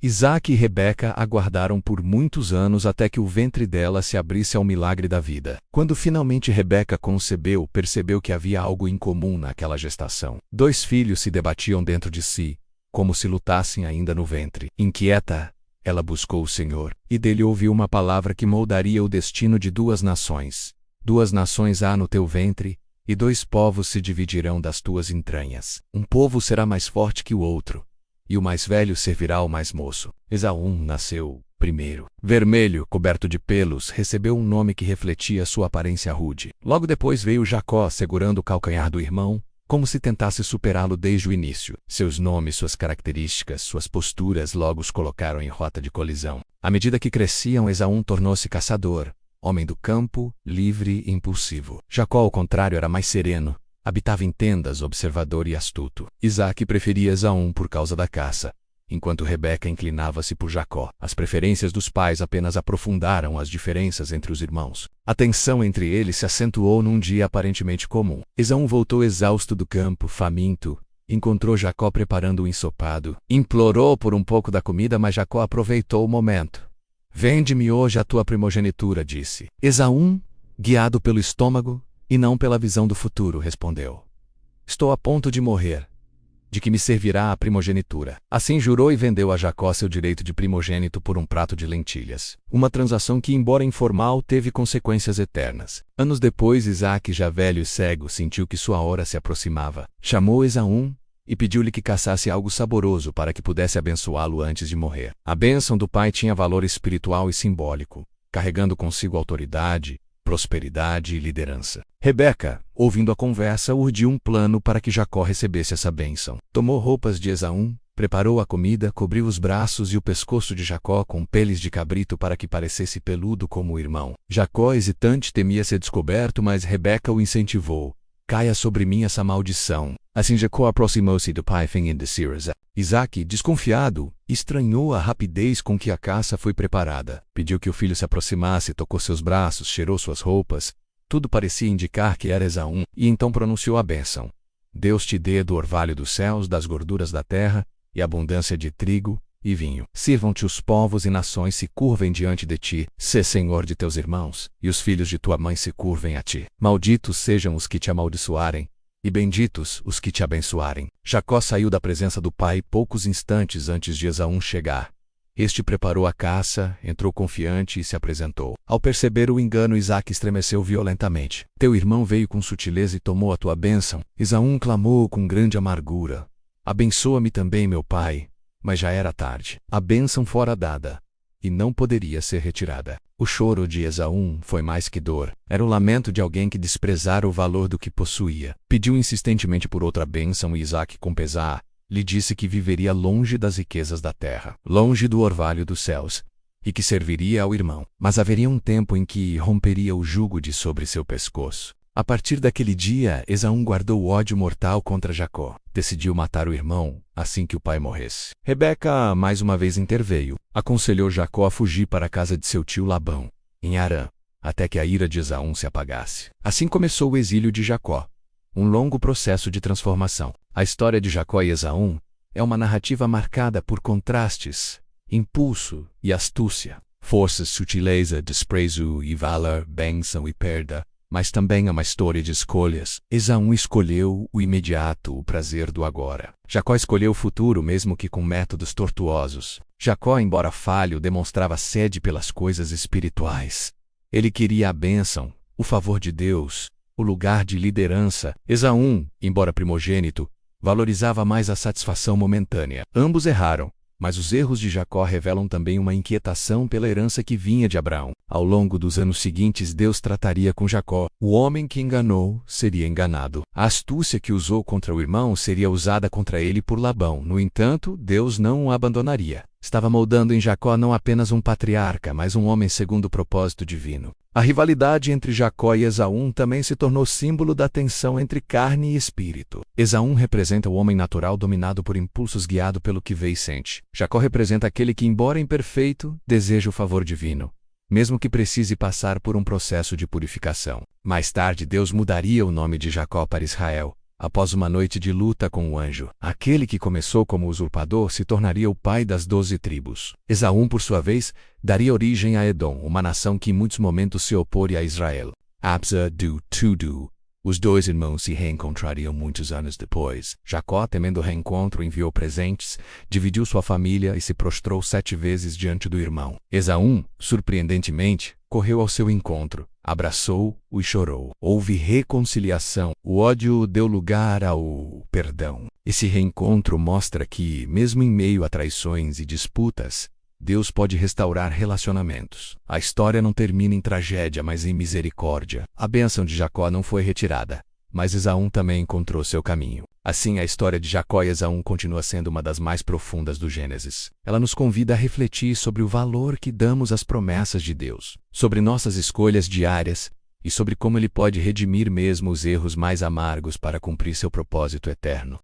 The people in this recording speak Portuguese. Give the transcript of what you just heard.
Isaque e Rebeca aguardaram por muitos anos até que o ventre dela se abrisse ao milagre da vida. Quando finalmente Rebeca concebeu, percebeu que havia algo incomum naquela gestação. 2 filhos se debatiam dentro de si, como se lutassem ainda no ventre. Inquieta, ela buscou o Senhor, e dele ouviu uma palavra que moldaria o destino de 2 nações. 2 nações há no teu ventre, e 2 povos se dividirão das tuas entranhas. Um povo será mais forte que o outro, e o mais velho servirá ao mais moço. Esaú nasceu primeiro. Vermelho, coberto de pelos, recebeu um nome que refletia sua aparência rude. Logo depois veio Jacó segurando o calcanhar do irmão, como se tentasse superá-lo desde o início. Seus nomes, suas características, suas posturas logo os colocaram em rota de colisão. À medida que cresciam, Esaú tornou-se caçador, homem do campo, livre e impulsivo. Jacó, ao contrário, era mais sereno, habitava em tendas, observador e astuto. Isaque preferia Esaú por causa da caça, enquanto Rebeca inclinava-se por Jacó. As preferências dos pais apenas aprofundaram as diferenças entre os irmãos. A tensão entre eles se acentuou num dia aparentemente comum. Esaú voltou exausto do campo, faminto. Encontrou Jacó preparando um ensopado. Implorou por um pouco da comida, mas Jacó aproveitou o momento. Vende-me hoje a tua primogenitura, disse. Esaú, guiado pelo estômago e não pela visão do futuro, respondeu. Estou a ponto de morrer. De que me servirá a primogenitura? Assim jurou e vendeu a Jacó seu direito de primogênito por um prato de lentilhas. Uma transação que, embora informal, teve consequências eternas. Anos depois, Isaque, já velho e cego, sentiu que sua hora se aproximava. Chamou Esaú e pediu-lhe que caçasse algo saboroso para que pudesse abençoá-lo antes de morrer. A bênção do pai tinha valor espiritual e simbólico, carregando consigo autoridade, prosperidade e liderança. Rebeca, ouvindo a conversa, urdiu um plano para que Jacó recebesse essa bênção. Tomou roupas de Esaú, preparou a comida, cobriu os braços e o pescoço de Jacó com peles de cabrito para que parecesse peludo como o irmão. Jacó, hesitante, temia ser descoberto, mas Rebeca o incentivou. Caia sobre mim essa maldição. Assim Jacó aproximou-se do pai fingindo ser Esaú. Isaque, desconfiado, estranhou a rapidez com que a caça foi preparada. Pediu que o filho se aproximasse, tocou seus braços, cheirou suas roupas. Tudo parecia indicar que era Esaú, e então pronunciou a bênção. Deus te dê do orvalho dos céus, das gorduras da terra, e abundância de trigo e vinho. Sirvam-te os povos e nações se curvem diante de ti. Sê senhor de teus irmãos, e os filhos de tua mãe se curvem a ti. Malditos sejam os que te amaldiçoarem, e benditos os que te abençoarem. Jacó saiu da presença do pai poucos instantes antes de Esaú chegar. Este preparou a caça, entrou confiante e se apresentou. Ao perceber o engano, Isaque estremeceu violentamente. Teu irmão veio com sutileza e tomou a tua bênção. Esaú clamou com grande amargura. Abençoa-me também, meu pai. Mas já era tarde. A bênção fora dada, e não poderia ser retirada. O choro de Esaú foi mais que dor. Era o lamento de alguém que desprezara o valor do que possuía. Pediu insistentemente por outra bênção e Isaque, com pesar, lhe disse que viveria longe das riquezas da terra, longe do orvalho dos céus, e que serviria ao irmão. Mas haveria um tempo em que romperia o jugo de sobre seu pescoço. A partir daquele dia, Esaú guardou ódio mortal contra Jacó. Decidiu matar o irmão assim que o pai morresse. Rebeca mais uma vez interveio. Aconselhou Jacó a fugir para a casa de seu tio Labão, em Harã, até que a ira de Esaú se apagasse. Assim começou o exílio de Jacó, um longo processo de transformação. A história de Jacó e Esaú é uma narrativa marcada por contrastes, impulso e astúcia, forças, sutileza, desprezo e valor, bênção e perda. Mas também é uma história de escolhas. Esaú escolheu o imediato, o prazer do agora. Jacó escolheu o futuro, mesmo que com métodos tortuosos. Jacó, embora falho, demonstrava sede pelas coisas espirituais. Ele queria a bênção, o favor de Deus, o lugar de liderança. Esaú, embora primogênito, valorizava mais a satisfação momentânea. Ambos erraram. Mas os erros de Jacó revelam também uma inquietação pela herança que vinha de Abraão. Ao longo dos anos seguintes, Deus trataria com Jacó. O homem que enganou seria enganado. A astúcia que usou contra o irmão seria usada contra ele por Labão. No entanto, Deus não o abandonaria. Estava moldando em Jacó não apenas um patriarca, mas um homem segundo o propósito divino. A rivalidade entre Jacó e Esaú também se tornou símbolo da tensão entre carne e espírito. Esaú representa o homem natural dominado por impulsos, guiado pelo que vê e sente. Jacó representa aquele que, embora imperfeito, deseja o favor divino, mesmo que precise passar por um processo de purificação. Mais tarde, Deus mudaria o nome de Jacó para Israel, após uma noite de luta com o anjo. Aquele que começou como usurpador se tornaria o pai das 12 tribos. Esaú, por sua vez, daria origem a Edom, uma nação que em muitos momentos se oporia a Israel. Apesar de tudo, os dois irmãos se reencontrariam muitos anos depois. Jacó, temendo o reencontro, enviou presentes, dividiu sua família e se prostrou 7 vezes diante do irmão. Esaú, surpreendentemente, correu ao seu encontro, abraçou-o e chorou. Houve reconciliação. O ódio deu lugar ao perdão. Esse reencontro mostra que, mesmo em meio a traições e disputas, Deus pode restaurar relacionamentos. A história não termina em tragédia, mas em misericórdia. A bênção de Jacó não foi retirada, mas Esaú também encontrou seu caminho. Assim, a história de Jacó e Esaú continua sendo uma das mais profundas do Gênesis. Ela nos convida a refletir sobre o valor que damos às promessas de Deus, sobre nossas escolhas diárias e sobre como Ele pode redimir mesmo os erros mais amargos para cumprir seu propósito eterno.